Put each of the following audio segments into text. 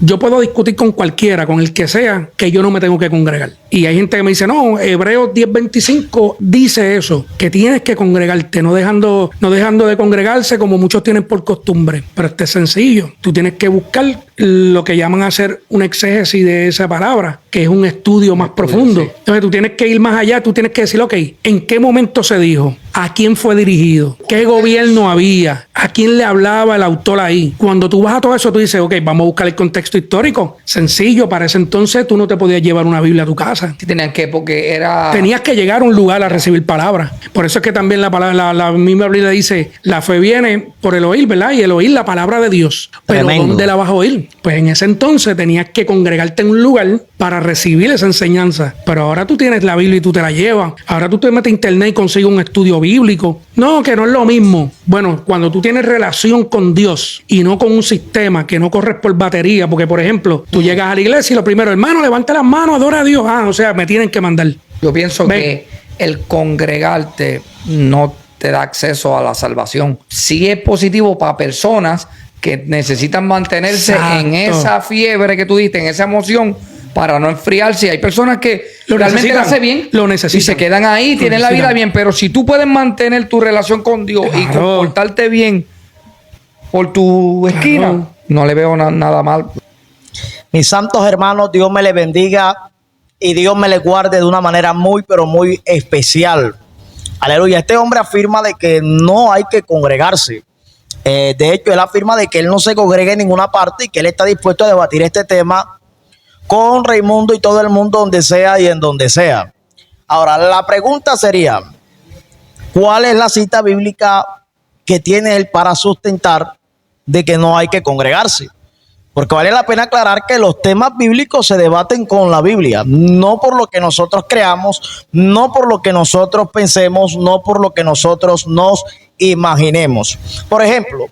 Yo puedo discutir con cualquiera, con el que sea, que yo no me tengo que congregar. Y hay gente que me dice, no, Hebreos 10:25 dice eso, que tienes que congregarte, no dejando de congregarse como muchos tienen por costumbre. Pero este es sencillo. Tú tienes que buscar lo que llaman hacer un exégesis de esa palabra, que es un estudio más profundo. Entonces tú tienes que ir más allá, tú tienes que decir, ok, ¿en qué momento se dijo? ¿A quién fue dirigido? ¿Qué gobierno había? ¿A quién le hablaba el autor ahí? Cuando tú vas a todo eso, tú dices, ok, vamos a buscar el contexto histórico. Sencillo, para ese entonces tú no te podías llevar una Biblia a tu casa. Tenían que, porque era... Tenías que llegar a un lugar a recibir palabras. Por eso es que también la misma Biblia dice, la fe viene por el oír, ¿verdad? Y el oír la palabra de Dios. Pero Tremendo. ¿dónde la vas a oír? Pues en ese entonces tenías que congregarte en un lugar para recibir esa enseñanza. Pero ahora tú tienes la Biblia y tú te la llevas. Ahora tú te metes a internet y consigues un estudio bíblico. No, que no es lo mismo. Bueno, cuando tú tienes relación con Dios y no con un sistema que no corres por batería, porque por ejemplo, tú llegas a la iglesia y lo primero, hermano, levanta las manos, adora a Dios. O sea, me tienen que mandar. Yo pienso que el congregarte no te da acceso a la salvación. Sí es positivo para personas que necesitan mantenerse en esa fiebre que tú diste, en esa emoción, para no enfriarse. Hay personas que realmente lo hace bien, lo necesitan, y se quedan ahí, tienen la vida bien, pero si tú puedes mantener tu relación con Dios y comportarte bien por tu esquina, no le veo nada mal. Mis santos hermanos, Dios me les bendiga y Dios me les guarde de una manera muy, pero muy especial. Aleluya. Este hombre afirma de que no hay que congregarse. De hecho, él afirma de que él no se congrega en ninguna parte y que él está dispuesto a debatir este tema con Raimundo y todo el mundo donde sea y en donde sea. Ahora, la pregunta sería, ¿cuál es la cita bíblica que tiene él para sustentar de que no hay que congregarse? Porque vale la pena aclarar que los temas bíblicos se debaten con la Biblia, no por lo que nosotros creamos, no por lo que nosotros pensemos, no por lo que nosotros nos imaginemos. Por ejemplo,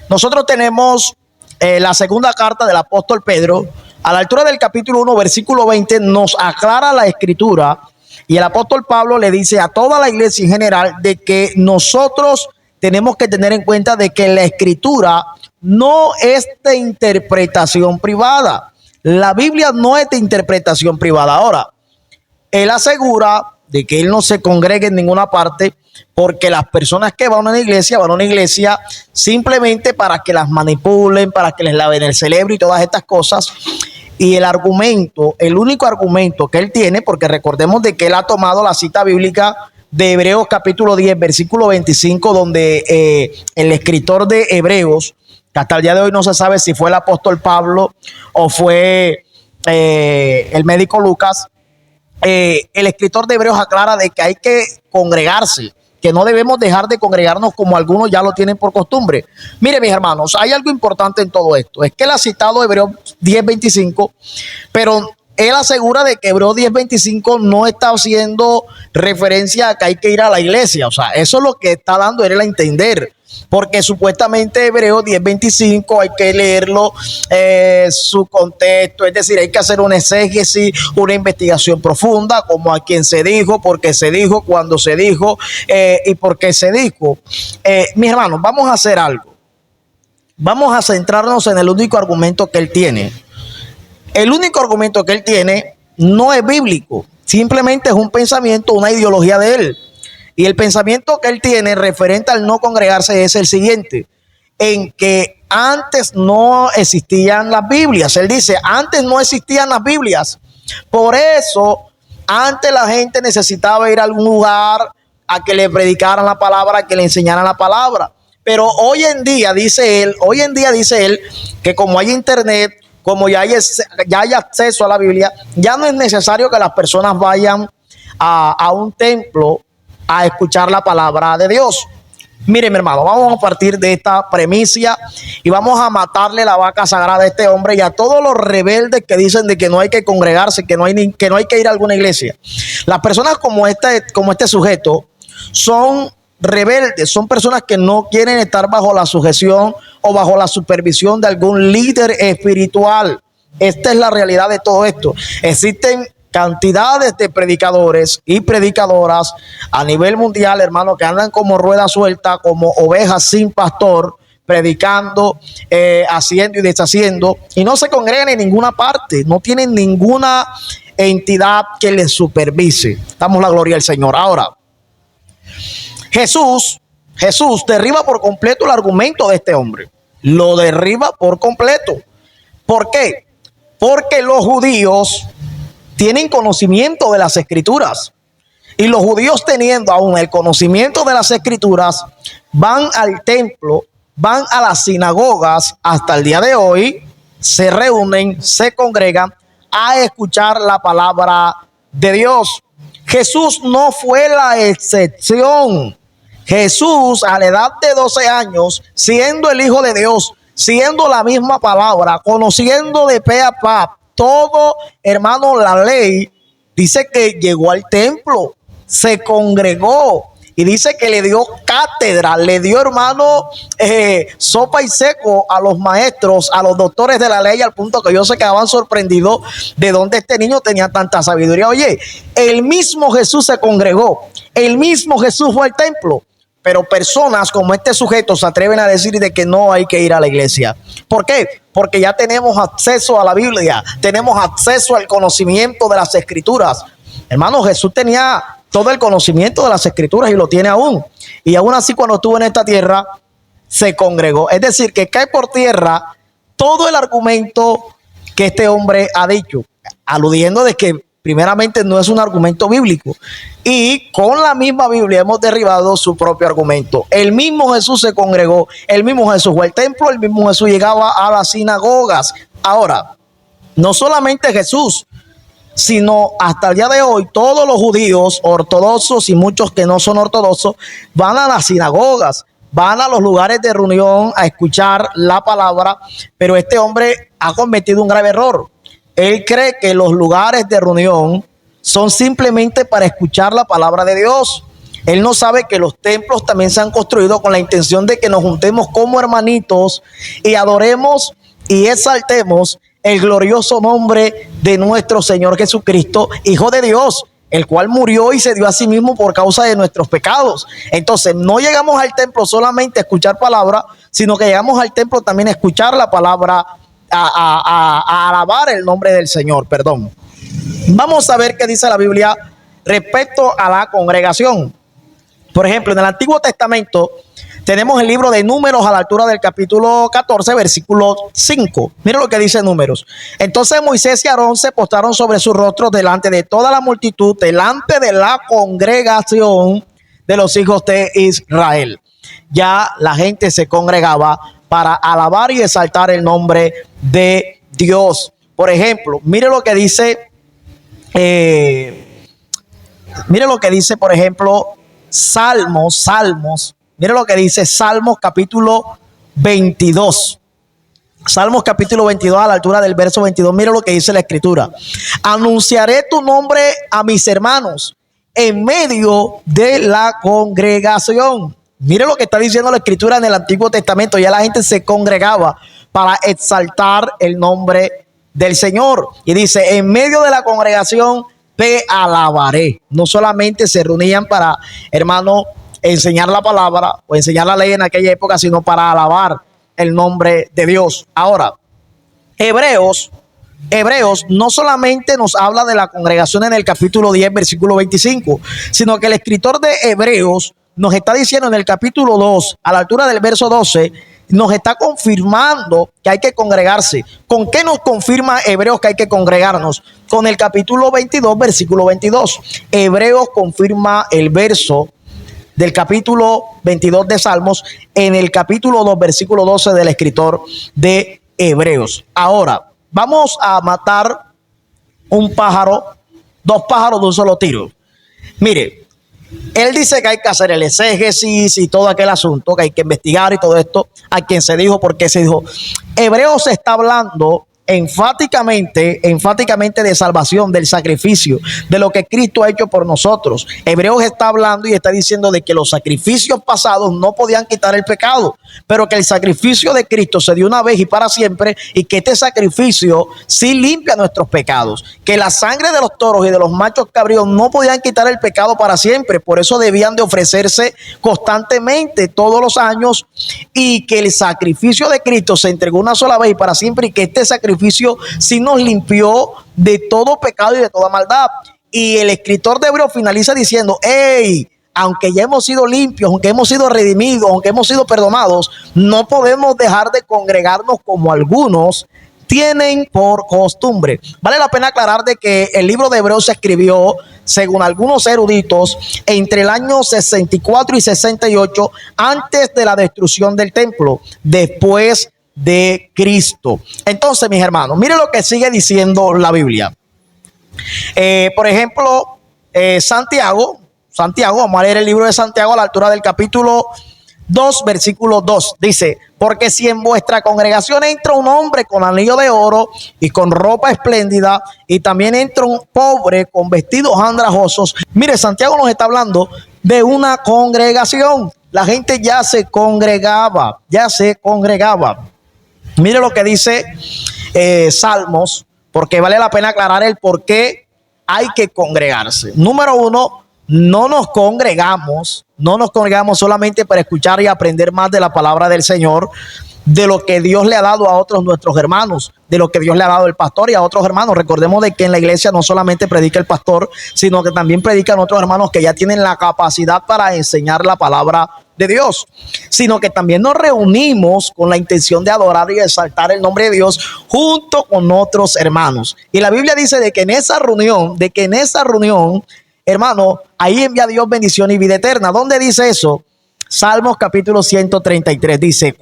nosotros tenemos la segunda carta del apóstol Pedro. A la altura del capítulo 1, versículo 20, nos aclara la escritura y el apóstol Pablo le dice a toda la iglesia en general de que nosotros tenemos que tener en cuenta de que la escritura no es de interpretación privada. La Biblia no es de interpretación privada. Ahora, él asegura de que él no se congregue en ninguna parte porque las personas que van a una iglesia simplemente para que las manipulen, para que les laven el cerebro y todas estas cosas. Y el argumento, el único argumento que él tiene, porque recordemos de que él ha tomado la cita bíblica de Hebreos capítulo 10, versículo 25, donde el escritor de Hebreos, que hasta el día de hoy no se sabe si fue el apóstol Pablo o fue el médico Lucas, el escritor de Hebreos aclara de que hay que congregarse, que no debemos dejar de congregarnos como algunos ya lo tienen por costumbre. Mire, mis hermanos, hay algo importante en todo esto, es que él ha citado Hebreos 10:25, pero él asegura de que Hebreos 10:25 no está haciendo referencia a que hay que ir a la iglesia. O sea, eso es lo que está dando él a entender. Porque supuestamente Hebreos 10:25 hay que leerlo su contexto, es decir, hay que hacer una exégesis, una investigación profunda, como a quién se dijo, por qué se dijo, cuándo se dijo y por qué se dijo. Mis hermanos, vamos a hacer algo. Vamos a centrarnos en el único argumento que él tiene. El único argumento que él tiene no es bíblico, simplemente es un pensamiento, una ideología de él. Y el pensamiento que él tiene referente al no congregarse es el siguiente, en que antes no existían las Biblias. Él dice, antes no existían las Biblias. Por eso, antes la gente necesitaba ir a algún lugar a que le predicaran la palabra, a que le enseñaran la palabra. Pero hoy en día, dice él, que como hay internet, como ya hay acceso a la Biblia, ya no es necesario que las personas vayan a un templo a escuchar la palabra de Dios. Miren, mi hermano, vamos a partir de esta premisa y vamos a matarle la vaca sagrada a este hombre y a todos los rebeldes que dicen de que no hay que congregarse, que no hay que ir a alguna iglesia. Las personas como este sujeto son rebeldes, son personas que no quieren estar bajo la sujeción o bajo la supervisión de algún líder espiritual. Esta es la realidad de todo esto. Existen cantidades de predicadores y predicadoras a nivel mundial, hermano, que andan como rueda suelta, como ovejas sin pastor, predicando, haciendo y deshaciendo, y no se congregan en ninguna parte, no tienen ninguna entidad que les supervise. Damos la gloria al Señor. Ahora, Jesús derriba por completo el argumento de este hombre. Lo derriba por completo. ¿Por qué? Porque los judíos tienen conocimiento de las Escrituras. Y los judíos, teniendo aún el conocimiento de las Escrituras, van al templo, van a las sinagogas hasta el día de hoy, se reúnen, se congregan a escuchar la palabra de Dios. Jesús no fue la excepción. Jesús, a la edad de 12 años, siendo el Hijo de Dios, siendo la misma palabra, conociendo de pe a pa todo, hermano, la ley, dice que llegó al templo, se congregó y dice que le dio cátedra, le dio, hermano, sopa y seco a los maestros, a los doctores de la ley, al punto que ellos se quedaban sorprendidos de dónde este niño tenía tanta sabiduría. Oye, el mismo Jesús se congregó, el mismo Jesús fue al templo. Pero personas como este sujeto se atreven a decir de que no hay que ir a la iglesia. ¿Por qué? Porque ya tenemos acceso a la Biblia, tenemos acceso al conocimiento de las Escrituras. Hermano, Jesús tenía todo el conocimiento de las Escrituras y lo tiene aún. Y aún así, cuando estuvo en esta tierra, se congregó. Es decir, que cae por tierra todo el argumento que este hombre ha dicho, aludiendo de que primeramente no es un argumento bíblico. Y con la misma Biblia hemos derribado su propio argumento. El mismo Jesús se congregó, el mismo Jesús fue al templo, el mismo Jesús llegaba a las sinagogas. Ahora, no solamente Jesús, sino hasta el día de hoy todos los judíos ortodoxos y muchos que no son ortodoxos van a las sinagogas, van a los lugares de reunión a escuchar la palabra. Pero este hombre ha cometido un grave error. Él cree que los lugares de reunión son simplemente para escuchar la palabra de Dios. Él no sabe que los templos también se han construido con la intención de que nos juntemos como hermanitos y adoremos y exaltemos el glorioso nombre de nuestro Señor Jesucristo, Hijo de Dios, el cual murió y se dio a sí mismo por causa de nuestros pecados. Entonces, no llegamos al templo solamente a escuchar palabra, sino que llegamos al templo también a escuchar la palabra, a alabar el nombre del Señor, perdón. Vamos a ver qué dice la Biblia respecto a la congregación. Por ejemplo, en el Antiguo Testamento tenemos el libro de Números a la altura del capítulo 14, versículo 5. Mira lo que dice Números. Entonces Moisés y Aarón se postraron sobre sus rostros delante de toda la multitud, delante de la congregación de los hijos de Israel. Ya la gente se congregaba para alabar y exaltar el nombre de Dios. Por ejemplo, mire lo que dice, por ejemplo, Salmos, mire lo que dice Salmos capítulo 22. Salmos capítulo 22 a la altura del verso 22. Mire lo que dice la Escritura. Anunciaré tu nombre a mis hermanos en medio de la congregación. Mire lo que está diciendo la Escritura en el Antiguo Testamento. Ya la gente se congregaba para exaltar el nombre del Señor. Y dice, en medio de la congregación te alabaré. No solamente se reunían para, hermano, enseñar la palabra o enseñar la ley en aquella época, sino para alabar el nombre de Dios. Ahora, Hebreos no solamente nos habla de la congregación en el capítulo 10, versículo 25, sino que el escritor de Hebreos nos está diciendo en el capítulo 2, a la altura del verso 12, nos está confirmando que hay que congregarse. ¿Con qué nos confirma Hebreos que hay que congregarnos? Con el capítulo 22, versículo 22. Hebreos confirma el verso del capítulo 22 de Salmos en el capítulo 2, versículo 12 del escritor de Hebreos. Ahora, vamos a matar dos pájaros de un solo tiro. Mire, él dice que hay que hacer el exégesis y todo aquel asunto, que hay que investigar y todo esto, a quién se dijo, por qué se dijo. Hebreos está hablando enfáticamente de salvación, del sacrificio, de lo que Cristo ha hecho por nosotros. Hebreos está hablando y está diciendo de que los sacrificios pasados no podían quitar el pecado, pero que el sacrificio de Cristo se dio una vez y para siempre, y que este sacrificio sí limpia nuestros pecados, que la sangre de los toros y de los machos cabríos no podían quitar el pecado para siempre, por eso debían de ofrecerse constantemente todos los años, y que el sacrificio de Cristo se entregó una sola vez y para siempre, y que este sacrificio sí nos limpió de todo pecado y de toda maldad. Y el escritor de Hebreos finaliza diciendo: hey, aunque ya hemos sido limpios, aunque hemos sido redimidos, aunque hemos sido perdonados, no podemos dejar de congregarnos como algunos tienen por costumbre. Vale la pena aclarar de que el libro de Hebreos se escribió, según algunos eruditos, entre el año 64 y 68, antes de la destrucción del templo, después de Cristo. Entonces, mis hermanos, miren lo que sigue diciendo la Biblia. Por ejemplo, Santiago, vamos a leer el libro de Santiago a la altura del capítulo 2, versículo 2. Dice: porque si en vuestra congregación entra un hombre con anillo de oro y con ropa espléndida, y también entra un pobre con vestidos andrajosos. Mire, Santiago nos está hablando de una congregación. La gente ya se congregaba. Mire lo que dice Salmos, porque vale la pena aclarar el por qué hay que congregarse. Número uno, no nos congregamos solamente para escuchar y aprender más de la palabra del Señor, de lo que Dios le ha dado a otros nuestros hermanos, de lo que Dios le ha dado al pastor y a otros hermanos. Recordemos de que en la iglesia no solamente predica el pastor, sino que también predican otros hermanos que ya tienen la capacidad para enseñar la palabra de Dios, sino que también nos reunimos con la intención de adorar y exaltar el nombre de Dios junto con otros hermanos. Y la Biblia dice de que en esa reunión, hermano, ahí envía Dios bendición y vida eterna. ¿Dónde dice eso? Salmos capítulo 133 dice: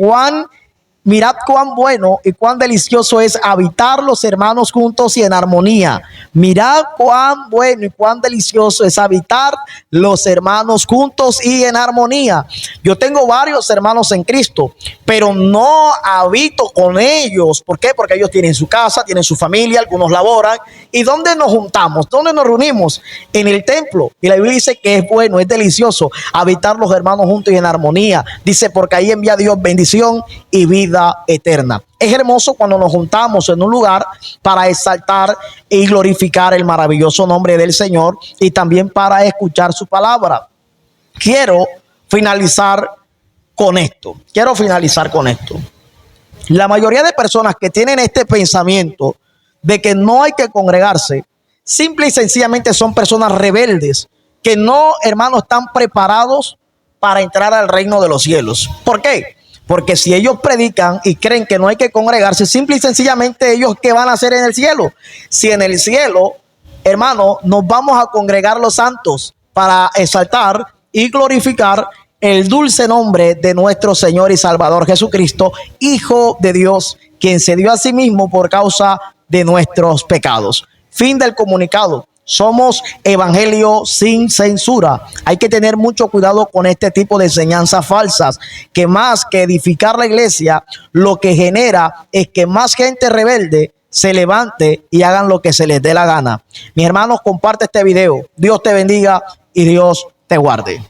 mirad cuán bueno y cuán delicioso es habitar los hermanos juntos y en armonía. Mirad cuán bueno y cuán delicioso es habitar los hermanos juntos y en armonía. Yo tengo varios hermanos en Cristo, pero no habito con ellos. ¿Por qué? Porque ellos tienen su casa, tienen su familia, algunos laboran. ¿Y dónde nos juntamos? ¿Dónde nos reunimos? En el templo. Y la Biblia dice que es bueno, es delicioso habitar los hermanos juntos y en armonía. Dice: porque ahí envía Dios bendición y vida eterna. Es hermoso cuando nos juntamos en un lugar para exaltar y glorificar el maravilloso nombre del Señor, y también para escuchar su palabra. Quiero finalizar con esto. La mayoría de personas que tienen este pensamiento de que no hay que congregarse, simple y sencillamente son personas rebeldes que no, hermanos, están preparados para entrar al reino de los cielos. ¿Por qué? Porque si ellos predican y creen que no hay que congregarse, simple y sencillamente ellos, ¿qué van a hacer en el cielo? Si en el cielo, hermano, nos vamos a congregar los santos para exaltar y glorificar el dulce nombre de nuestro Señor y Salvador Jesucristo, Hijo de Dios, quien se dio a sí mismo por causa de nuestros pecados. Fin del comunicado. Somos evangelio sin censura. Hay que tener mucho cuidado con este tipo de enseñanzas falsas, que más que edificar la iglesia, lo que genera es que más gente rebelde se levante y hagan lo que se les dé la gana. Mis hermanos, comparte este video. Dios te bendiga y Dios te guarde.